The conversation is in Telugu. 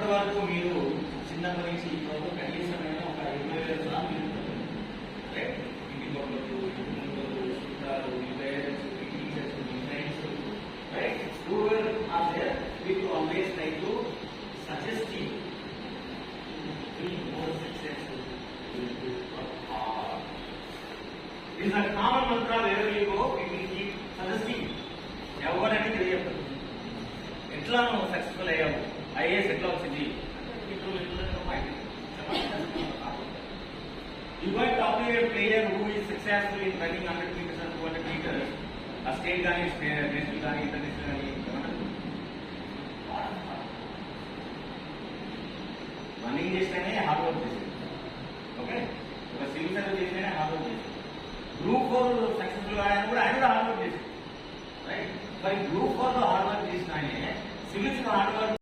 ఇప్పటి వరకు మీరు చిన్నప్పటి నుంచి ఇప్పుడు కనీసమైన ఒక 20,000 సార్లు ఇంటి కొడుకు ఇంటి ముందు చుట్టాలు మీ పేరెంట్స్ మీ టీచర్స్ మీ friends right whoever are there we too always try to suggest you to be more successful. It is a common mantra wherever you go, we will keep suggesting. ఎవరైనా తెలియదు ఎట్లా నువ్వు సక్సెస్ఫుల్ అయ్యావు, ఐఏఎస్ ఎట్లా వచ్చింది, you go and talk to a player who is successful in running 100 meters and 200 meters, a state గానీ నేషనల్ కానీ ఇంటర్నేషనల్ కానీ రన్నింగ్ చేస్తేనే హార్డ్ వర్క్ చేసేది. ఓకే, ఒక సివిల్ సర్వీస్ చేస్తేనే హార్డ్ వర్క్ చేసేది. గ్రూప్ 4 సక్సెస్ఫుల్ ఆయన కూడా హార్డ్ వర్క్ చేసేది. రైట్, మరి గ్రూప్ 4 లో హార్డ్ వర్క్ చేసిన ఆయన సివిల్స్ హార్డ్ వర్క్